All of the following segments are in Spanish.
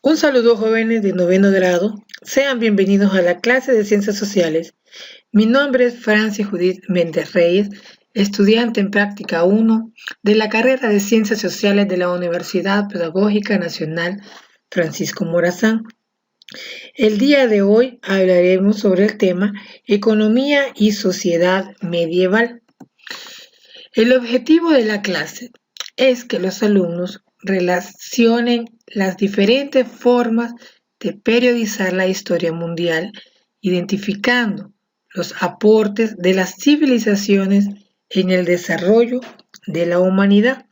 Un saludo jóvenes de noveno grado, sean bienvenidos a la clase de Ciencias Sociales. Mi nombre es Francia Judith Méndez Reyes, estudiante en práctica 1 de la carrera de Ciencias Sociales de la Universidad Pedagógica Nacional Francisco Morazán. El día de hoy hablaremos sobre el tema Economía y Sociedad Medieval. El objetivo de la clase es que los alumnos relacionen las diferentes formas de periodizar la historia mundial, identificando los aportes de las civilizaciones en el desarrollo de la humanidad.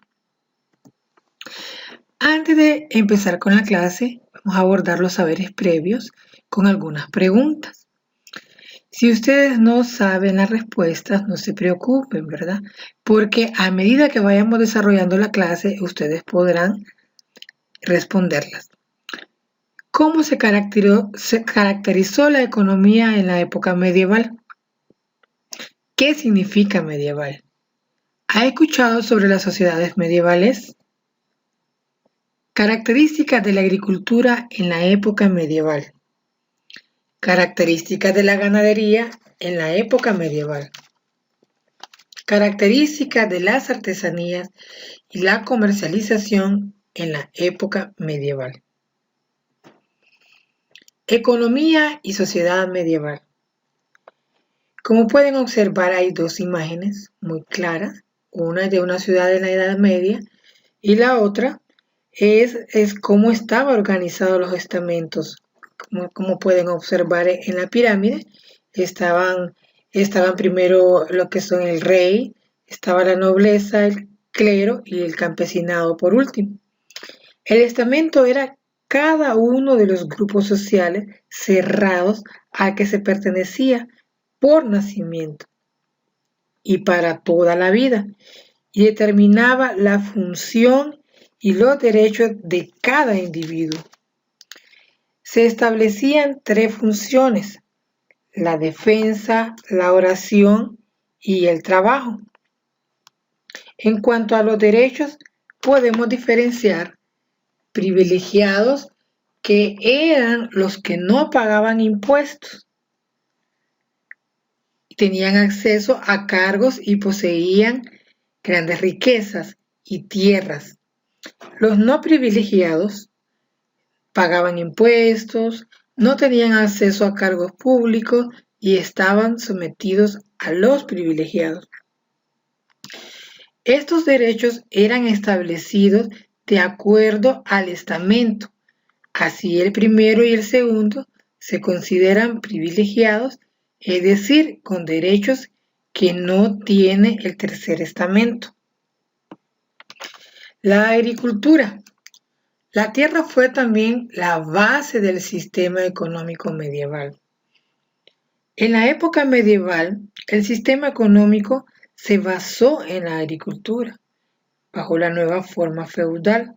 Antes de empezar con la clase, vamos a abordar los saberes previos con algunas preguntas. Si ustedes no saben las respuestas, no se preocupen, ¿verdad? Porque a medida que vayamos desarrollando la clase, ustedes podrán responderlas. ¿Cómo se caracterizó la economía en la época medieval? ¿Qué significa medieval? ¿Ha escuchado sobre las sociedades medievales? Características de la agricultura en la época medieval. Características de la ganadería en la época medieval. Características de las artesanías y la comercialización en la época medieval. Economía y sociedad medieval. Como pueden observar, hay dos imágenes muy claras. Una es de una ciudad en la Edad Media y la otra es cómo estaban organizados los estamentos. Como pueden observar en la pirámide, estaban primero lo que son el rey, estaba la nobleza, el clero y el campesinado por último. El estamento era cada uno de los grupos sociales cerrados a que se pertenecía por nacimiento y para toda la vida, y determinaba la función y los derechos de cada individuo. Se establecían tres funciones: la defensa, la oración y el trabajo. En cuanto a los derechos, podemos diferenciar privilegiados, que eran los que no pagaban impuestos, tenían acceso a cargos y poseían grandes riquezas y tierras. Los no privilegiados pagaban impuestos, no tenían acceso a cargos públicos y estaban sometidos a los privilegiados. Estos derechos eran establecidos de acuerdo al estamento. Así el primero y el segundo se consideran privilegiados, es decir, con derechos que no tiene el tercer estamento. La agricultura. La tierra fue también la base del sistema económico medieval. En la época medieval, el sistema económico se basó en la agricultura, bajo la nueva forma feudal.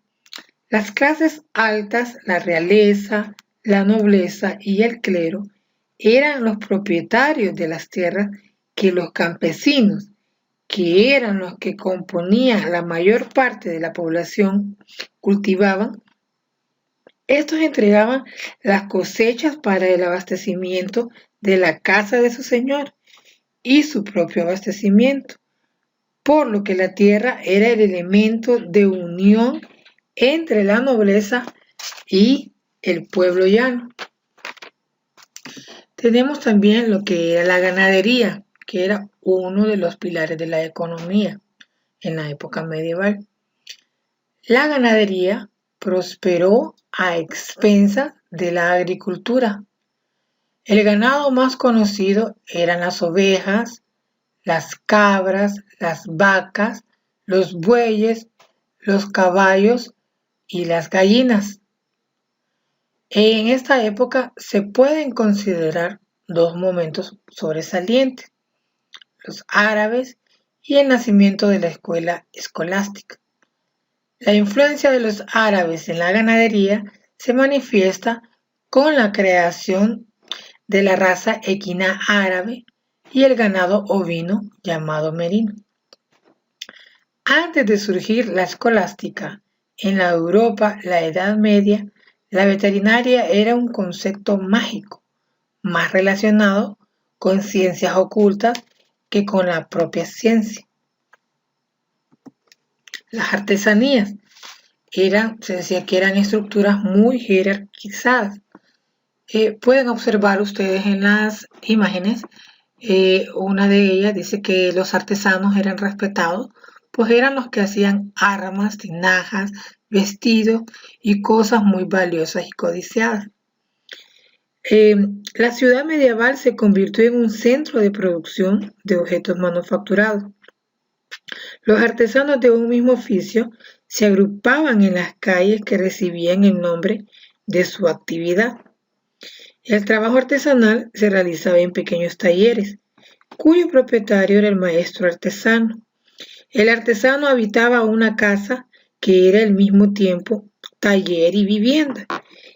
Las clases altas, la realeza, la nobleza y el clero, eran los propietarios de las tierras que los campesinos, que eran los que componían la mayor parte de la población, cultivaban. Estos entregaban las cosechas para el abastecimiento de la casa de su señor y su propio abastecimiento, por lo que la tierra era el elemento de unión entre la nobleza y el pueblo llano. Tenemos también lo que era la ganadería, que era uno de los pilares de la economía en la época medieval. La ganadería prosperó a expensas de la agricultura. El ganado más conocido eran las ovejas, las cabras, las vacas, los bueyes, los caballos y las gallinas. En esta época se pueden considerar dos momentos sobresalientes: los árabes y el nacimiento de la escuela escolástica. La influencia de los árabes en la ganadería se manifiesta con la creación de la raza equina árabe y el ganado ovino llamado merino. Antes de surgir la escolástica en la Europa, la Edad Media, La veterinaria era un concepto mágico, más relacionado con ciencias ocultas que con la propia ciencia. Las artesanías se decía que eran estructuras muy jerarquizadas. Pueden observar ustedes en las imágenes, una de ellas dice que los artesanos eran respetados, pues eran los que hacían armas, tinajas, vestidos y cosas muy valiosas y codiciadas. La ciudad medieval se convirtió en un centro de producción de objetos manufacturados. Los artesanos de un mismo oficio se agrupaban en las calles que recibían el nombre de su actividad. El trabajo artesanal se realizaba en pequeños talleres, cuyo propietario era el maestro artesano. El artesano habitaba una casa que era al mismo tiempo taller y vivienda,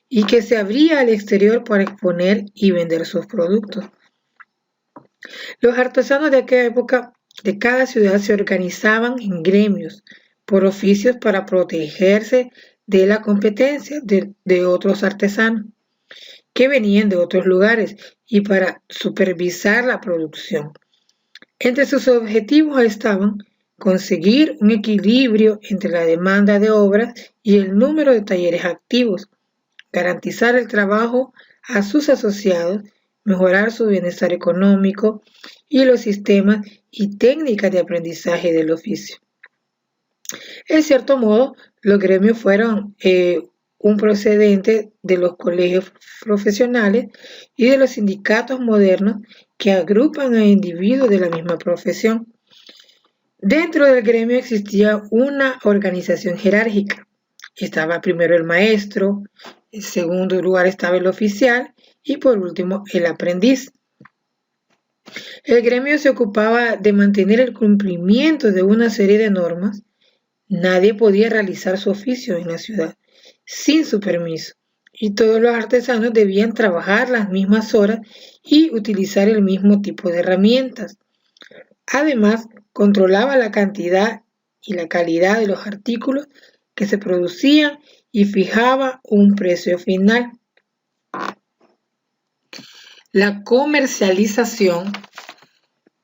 y que se abría al exterior para exponer y vender sus productos. Los artesanos de aquella época de cada ciudad se organizaban en gremios por oficios para protegerse de la competencia de otros artesanos que venían de otros lugares y para supervisar la producción. Entre sus objetivos estaban conseguir un equilibrio entre la demanda de obras y el número de talleres activos, garantizar el trabajo a sus asociados, mejorar su bienestar económico y los sistemas y técnicas de aprendizaje del oficio. En cierto modo, los gremios fueron un procedente de los colegios profesionales y de los sindicatos modernos que agrupan a individuos de la misma profesión. Dentro del gremio existía una organización jerárquica. Estaba primero el maestro, en segundo lugar estaba el oficial y por último el aprendiz. El gremio se ocupaba de mantener el cumplimiento de una serie de normas. Nadie podía realizar su oficio en la ciudad sin su permiso y todos los artesanos debían trabajar las mismas horas y utilizar el mismo tipo de herramientas. Además, controlaba la cantidad y la calidad de los artículos que se producían y fijaba un precio final. La comercialización,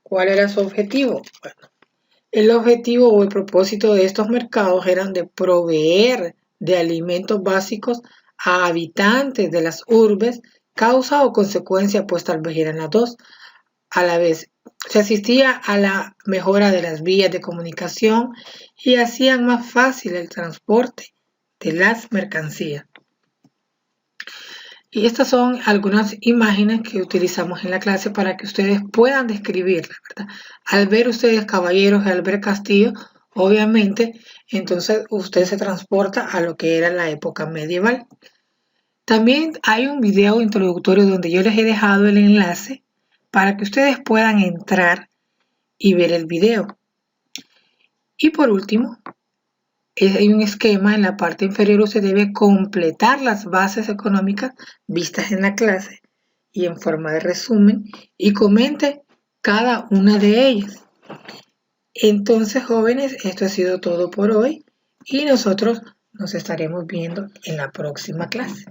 ¿cuál era su objetivo? Bueno, el objetivo o el propósito de estos mercados eran de proveer de alimentos básicos a habitantes de las urbes, causa o consecuencia, pues tal vez eran las dos a la vez. Se asistía a la mejora de las vías de comunicación y hacían más fácil el transporte de las mercancías. Y estas son algunas imágenes que utilizamos en la clase para que ustedes puedan describirlas, ¿verdad? Al ver ustedes caballeros y al ver castillos, obviamente, entonces usted se transporta a lo que era la época medieval. También hay un video introductorio donde yo les he dejado el enlace para que ustedes puedan entrar y ver el video. Y por último, hay un esquema en la parte inferior. Usted debe completar las bases económicas vistas en la clase y en forma de resumen y comente cada una de ellas. Entonces, jóvenes, esto ha sido todo por hoy y nosotros nos estaremos viendo en la próxima clase.